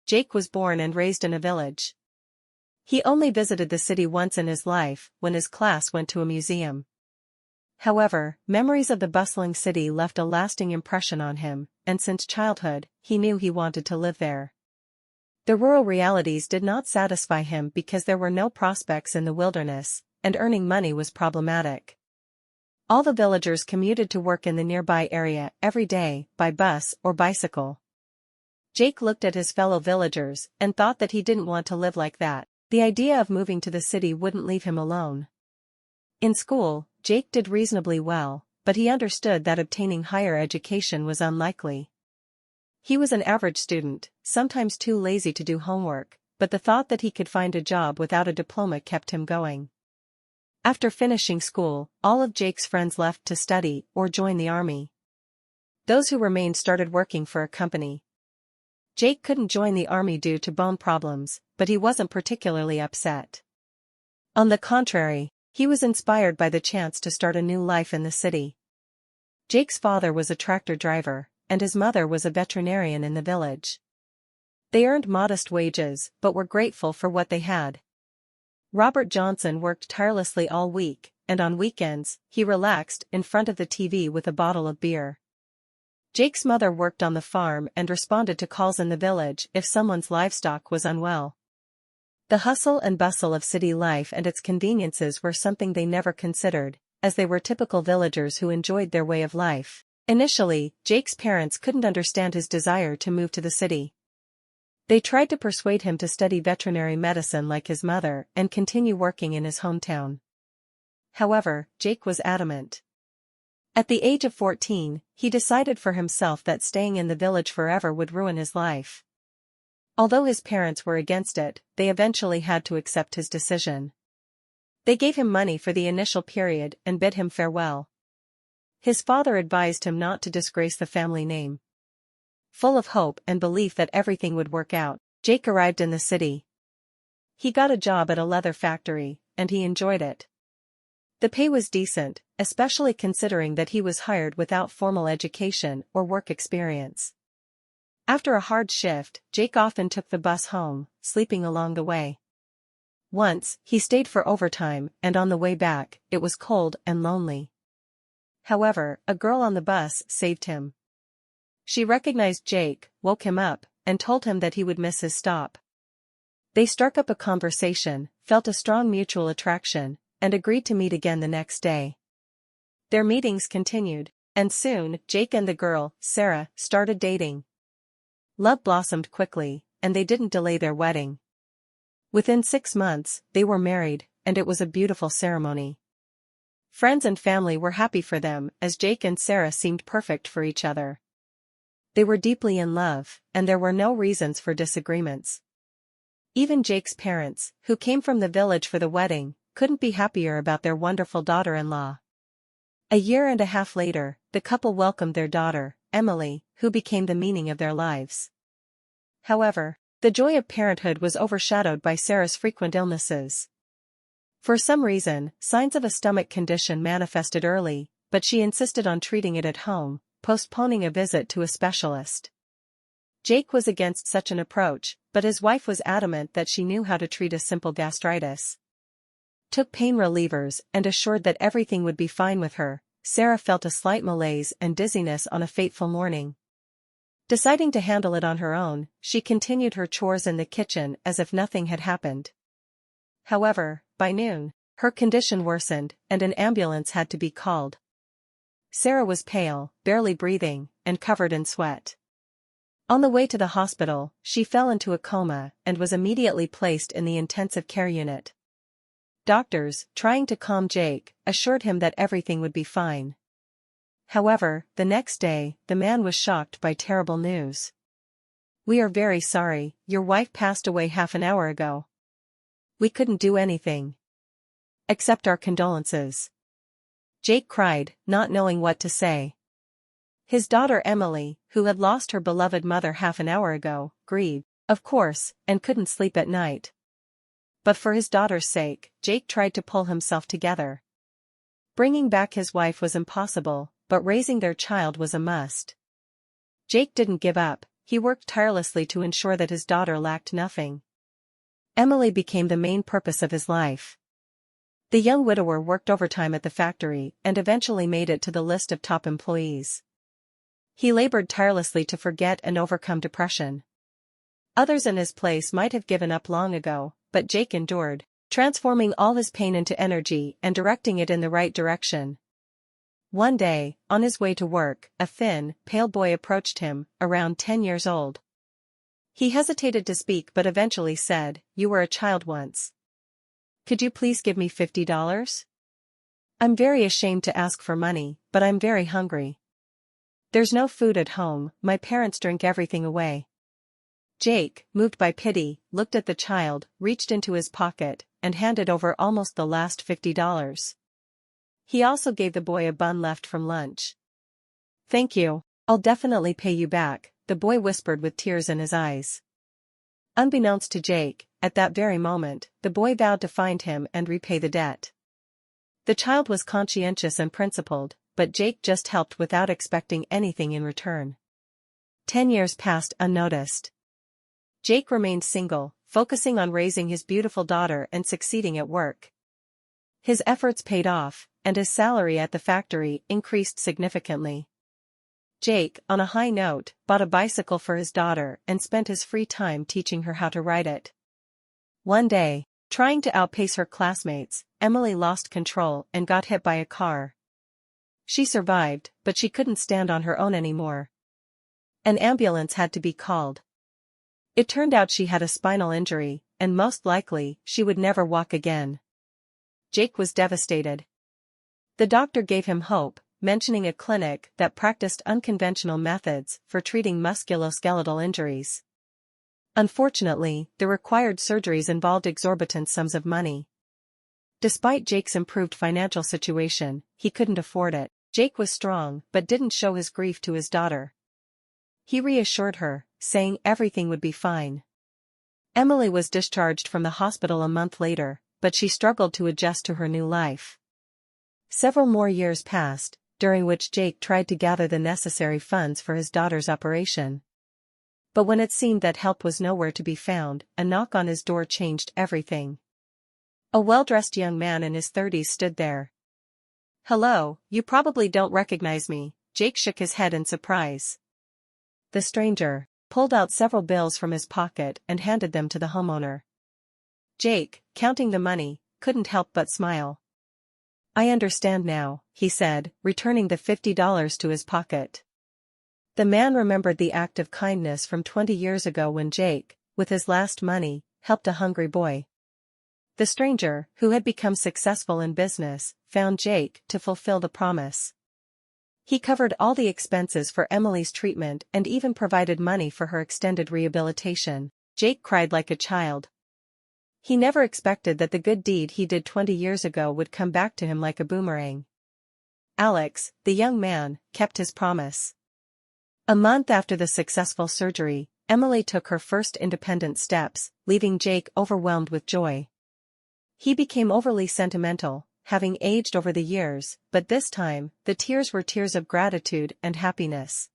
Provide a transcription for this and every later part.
Jake was born and raised in a village. He only visited the city once in his life, when his class went to a museum. However, memories of the bustling city left a lasting impression on him, and since childhood, he knew he wanted to live there. The rural realities did not satisfy him because there were no prospects in the wilderness, and earning money was problematic. All the villagers commuted to work in the nearby area every day, by bus or bicycle. Jake looked at his fellow villagers and thought that he didn't want to live like that. The idea of moving to the city wouldn't leave him alone. In school, Jake did reasonably well, but he understood that obtaining higher education was unlikely. He was an average student, sometimes too lazy to do homework, but the thought that he could find a job without a diploma kept him going. After finishing school, all of Jake's friends left to study or join the army. Those who remained started working for a company. Jake couldn't join the army due to bone problems, but he wasn't particularly upset. On the contrary, he was inspired by the chance to start a new life in the city. Jake's father was a tractor driver, and his mother was a veterinarian in the village. They earned modest wages but were grateful for what they had. Robert Johnson worked tirelessly all week, and on weekends, he relaxed in front of the TV with a bottle of beer. Jake's mother worked on the farm and responded to calls in the village if someone's livestock was unwell. The hustle and bustle of city life and its conveniences were something they never considered, as they were typical villagers who enjoyed their way of life. Initially, Jake's parents couldn't understand his desire to move to the city. They tried to persuade him to study veterinary medicine like his mother and continue working in his hometown. However, Jake was adamant. At the age of 14, he decided for himself that staying in the village forever would ruin his life. Although his parents were against it, they eventually had to accept his decision. They gave him money for the initial period and bid him farewell. His father advised him not to disgrace the family name. Full of hope and belief that everything would work out, Jake arrived in the city. He got a job at a leather factory, and he enjoyed it. The pay was decent, especially considering that he was hired without formal education or work experience. After a hard shift, Jake often took the bus home, sleeping along the way. Once, he stayed for overtime, and on the way back, it was cold and lonely. However, a girl on the bus saved him. She recognized Jake, woke him up, and told him that he would miss his stop. They struck up a conversation, felt a strong mutual attraction, and agreed to meet again the next day. Their meetings continued, and soon, Jake and the girl, Sarah, started dating. Love blossomed quickly, and they didn't delay their wedding. Within 6 months, they were married, and it was a beautiful ceremony. Friends and family were happy for them, as Jake and Sarah seemed perfect for each other. They were deeply in love, and there were no reasons for disagreements. Even Jake's parents, who came from the village for the wedding, couldn't be happier about their wonderful daughter-in-law. A year and a half later, the couple welcomed their daughter, Emily, who became the meaning of their lives. However, the joy of parenthood was overshadowed by Sarah's frequent illnesses. For some reason, signs of a stomach condition manifested early, but she insisted on treating it at home, postponing a visit to a specialist. Jake was against such an approach, but his wife was adamant that she knew how to treat a simple gastritis. Took pain relievers and assured that everything would be fine with her, Sarah felt a slight malaise and dizziness on a fateful morning. Deciding to handle it on her own, she continued her chores in the kitchen as if nothing had happened. However, by noon, her condition worsened, and an ambulance had to be called. Sarah was pale, barely breathing, and covered in sweat. On the way to the hospital, she fell into a coma and was immediately placed in the intensive care unit. Doctors, trying to calm Jake, assured him that everything would be fine. However, the next day, the man was shocked by terrible news. "We are very sorry, your wife passed away half an hour ago. We couldn't do anything. Accept our condolences." Jake cried, not knowing what to say. His daughter Emily, who had lost her beloved mother half an hour ago, grieved, of course, and couldn't sleep at night. But for his daughter's sake, Jake tried to pull himself together. Bringing back his wife was impossible, but raising their child was a must. Jake didn't give up, he worked tirelessly to ensure that his daughter lacked nothing. Emily became the main purpose of his life. The young widower worked overtime at the factory and eventually made it to the list of top employees. He labored tirelessly to forget and overcome depression. Others in his place might have given up long ago, but Jake endured, transforming all his pain into energy and directing it in the right direction. One day, on his way to work, a thin, pale boy approached him, around 10 years old. He hesitated to speak but eventually said, "You were a child once. Could you please give me $50? I'm very ashamed to ask for money, but I'm very hungry. There's no food at home, my parents drink everything away." Jake, moved by pity, looked at the child, reached into his pocket, and handed over almost the last $50. He also gave the boy a bun left from lunch. "Thank you, I'll definitely pay you back," the boy whispered with tears in his eyes. Unbeknownst to Jake, at that very moment, the boy vowed to find him and repay the debt. The child was conscientious and principled, but Jake just helped without expecting anything in return. 10 years passed unnoticed. Jake remained single, focusing on raising his beautiful daughter and succeeding at work. His efforts paid off, and his salary at the factory increased significantly. Jake, on a high note, bought a bicycle for his daughter and spent his free time teaching her how to ride it. One day, trying to outpace her classmates, Emily lost control and got hit by a car. She survived, but she couldn't stand on her own anymore. An ambulance had to be called. It turned out she had a spinal injury, and most likely, she would never walk again. Jake was devastated. The doctor gave him hope, mentioning a clinic that practiced unconventional methods for treating musculoskeletal injuries. Unfortunately, the required surgeries involved exorbitant sums of money. Despite Jake's improved financial situation, he couldn't afford it. Jake was strong but didn't show his grief to his daughter. He reassured her, saying everything would be fine. Emily was discharged from the hospital a month later, but she struggled to adjust to her new life. Several more years passed, during which Jake tried to gather the necessary funds for his daughter's operation. But when it seemed that help was nowhere to be found, a knock on his door changed everything. A well-dressed young man in his 30s stood there. "Hello, you probably don't recognize me," Jake shook his head in surprise. The stranger pulled out several bills from his pocket and handed them to the homeowner. Jake, counting the money, couldn't help but smile. "I understand now," he said, returning the $50 to his pocket. The man remembered the act of kindness from 20 years ago when Jake, with his last money, helped a hungry boy. The stranger, who had become successful in business, found Jake to fulfill the promise. He covered all the expenses for Emily's treatment and even provided money for her extended rehabilitation. Jake cried like a child. He never expected that the good deed he did 20 years ago would come back to him like a boomerang. Alex, the young man, kept his promise. A month after the successful surgery, Emily took her first independent steps, leaving Jake overwhelmed with joy. He became overly sentimental, having aged over the years, but this time, the tears were tears of gratitude and happiness.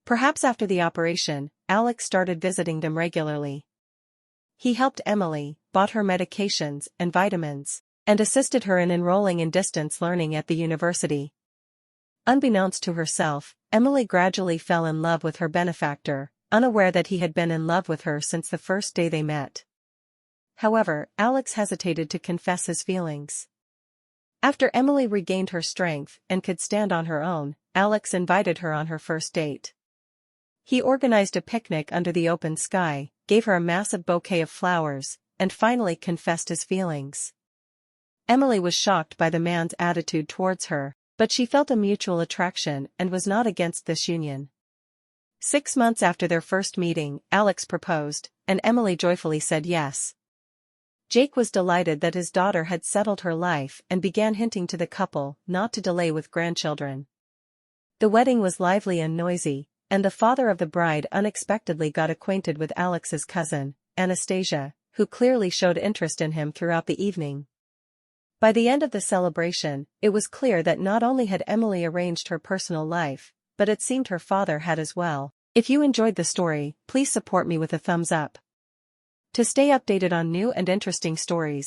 Perhaps after the operation, Alex started visiting them regularly. He helped Emily, bought her medications and vitamins, and assisted her in enrolling in distance learning at the university. Unbeknownst to herself, Emily gradually fell in love with her benefactor, unaware that he had been in love with her since the first day they met. However, Alex hesitated to confess his feelings. After Emily regained her strength and could stand on her own, Alex invited her on her first date. He organized a picnic under the open sky, gave her a massive bouquet of flowers, and finally confessed his feelings. Emily was shocked by the man's attitude towards her, but she felt a mutual attraction and was not against this union. 6 months after their first meeting, Alex proposed, and Emily joyfully said yes. Jake was delighted that his daughter had settled her life and began hinting to the couple not to delay with grandchildren. The wedding was lively and noisy, and the father of the bride unexpectedly got acquainted with Alex's cousin, Anastasia, who clearly showed interest in him throughout the evening. By the end of the celebration, it was clear that not only had Emily arranged her personal life, but it seemed her father had as well. If you enjoyed the story, please support me with a thumbs up. To stay updated on new and interesting stories,